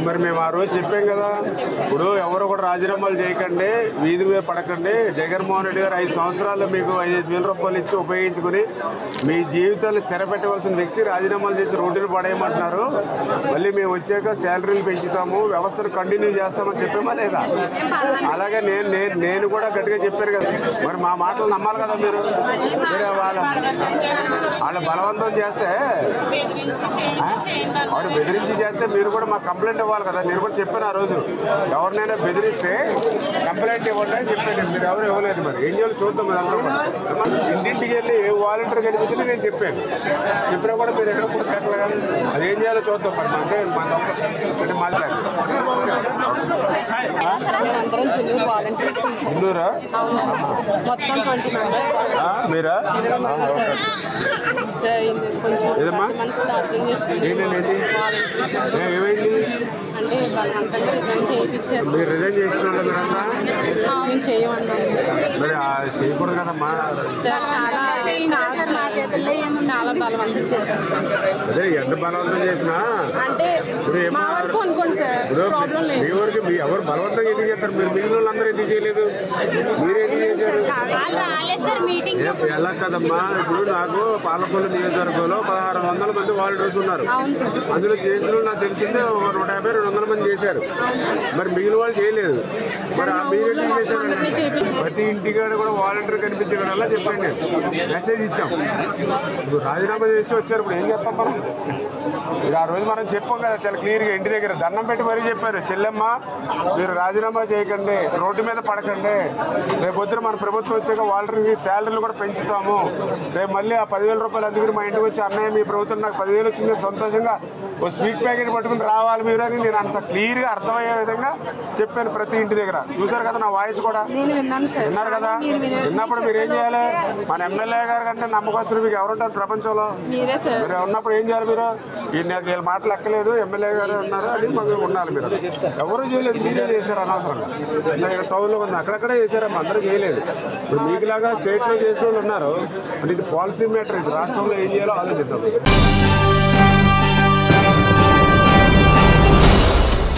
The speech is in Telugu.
మరి మేము ఆ రోజు చెప్పాం కదా, ఇప్పుడు ఎవరు కూడా రాజీనామాలు చేయకండి, వీధి మీద పడకండి. జగన్మోహన్ రెడ్డి గారు 5 సంవత్సరాల్లో మీకు 5,000 రూపాయలు ఇచ్చి ఉపయోగించుకుని మీ జీవితాలు స్థిరపెట్టవలసిన వ్యక్తి రాజీనామాలు చేసి రోడ్డును పడేయమంటున్నారు. మళ్ళీ మేము వచ్చాక శాలరీలు పెంచుతాము, వ్యవస్థను కంటిన్యూ చేస్తామని చెప్పామా లేదా? అలాగే నేను కూడా గట్టిగా చెప్పాను కదా. మరి మా మాటలు నమ్మాలి కదా మీరు. వాళ్ళ బలవంతం చేస్తే, వాడు బెదిరించి చేస్తే మీరు కూడా మాకు కంప్లైంట్ ఇవ్వాలి కదా. నేను కూడా చెప్పాను ఆ రోజు, ఎవరినైనా బెదిరిస్తే కంప్లైంట్ ఇవ్వండి అని చెప్పాను. మీరు ఎవరు ఇవ్వలేదు. మరి ఏం చేయాలి చూద్దాం. ఇంటింటికి వెళ్ళి వాలంటీర్ కనిపించింది నేను చెప్పాను. చెప్పినా కూడా మీరు ఎక్కడ కూడా పెట్టలేదు. అది ఏం చేయాలో చూద్దాం. మరి అంటే మాట్లాడారు ఇల్లూరా మీరా? ఏదమ్మా ఏంటండి? ఏమైంది? మీరు రిజైన్ చేస్తున్నారు మీరన్నా? మరి చేయకూడదు కదమ్మా. చాలా బలవంతం చేశారు. అదే ఎంత బలవంతం చేసినా మీ ఎవరు బలవంతంగా ఎందుకు చేస్తారు? మీరు మిగిలిన వాళ్ళందరూ ఎందుకు చేయలేదు? మీరేందుకు చేశారు? ఎలా కదమ్మా, ఇప్పుడు నాకు పాలకొల్లు నియోజకవర్గంలో 1600 మంది వాలంటీర్స్ ఉన్నారు. అందులో చేసిన నాకు తెలిసిందే 150-200 మంది చేశారు. మరి మిగిలిన వాళ్ళు చేయలేదు. మరి మీరెందుకు చేశారు? ప్రతి ఇంటికాడ కూడా వాలంటీర్ కనిపించడం వల్ల చెప్పండి, మెసేజ్ ఇచ్చాం. ఇప్పుడు రాజీనామా చేసి వచ్చారు. ఇప్పుడు ఏం చెప్తాం మనం? ఇది ఆ రోజు మనం చెప్పాం కదా చాలా క్లియర్గా. ఇంటి దగ్గర దండం పెట్టి మరీ చెప్పారు, చెల్లెమ్మ మీరు రాజీనామా చేయకండి, రోడ్డు మీద పడకండి. రేపు పొద్దున మన ప్రభుత్వం వచ్చాక వాలంటీర్కి శాలరీలు కూడా పెంచుతాము. రేపు మళ్ళీ ఆ 10,000 రూపాయలు అందుకుని మా ఇంటికి వచ్చి, అన్నయ్య మీ ప్రభుత్వం నాకు 10,000 వచ్చింది, సంతోషంగా ఓ స్వీట్ ప్యాకెట్ పట్టుకుని రావాలి మీరు అని నేను అంత క్లియర్గా అర్థమయ్యే విధంగా చెప్పాను ప్రతి ఇంటి దగ్గర. చూసారు కదా నా వాయిస్ కూడా విన్నారు కదా. విన్నప్పుడు మీరు ఏం చేయాలి? మన ఎమ్మెల్యే గారు కంటే నమ్మకస్తులు మీకు ఎవరుంటారు ప్రపంచంలో? మీరు ఉన్నప్పుడు ఏం చేయాలి? మీరు వీళ్ళ మాటలు ఎక్కలేదు, ఎమ్మెల్యే గారు ఉన్నారు అని మనం ఉండాలి. మీరు ఎవరు చేయలేదు, మీరే చేశారు అనవసరంగా. ఇక్కడ టౌన్లో ఉంది, అక్కడక్కడే చేశారమ్మా, అందరూ చేయలేదు. ఇప్పుడు మీకులాగా స్టేట్లో చేసిన వాళ్ళు ఉన్నారు. అంటే ఇది పాలసీ మ్యాటర్. ఇది రాష్ట్రంలో ఏం చేయాలో ఆలోచిద్దాం.